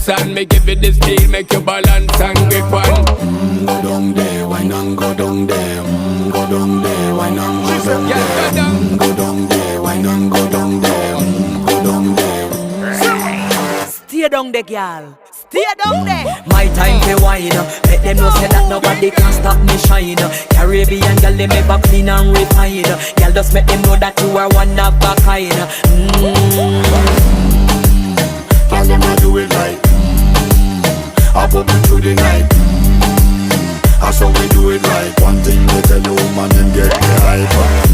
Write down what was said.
dance and me give it this feel, make you balance and grip on. Go down there, why not go down there? Go down there, why not go down there? Go down there, why not go down there? Go down there. Stay down there, girl. Stay down there. My time to wine. Let them know say that nobody can stop me shine. Caribbean girl, they make back clean and refine. Girl, just make them know that you are one of a kind. Tell them I do it right. I pop it through the night. That's how we do it right. One thing we tell you, man, and get me hype.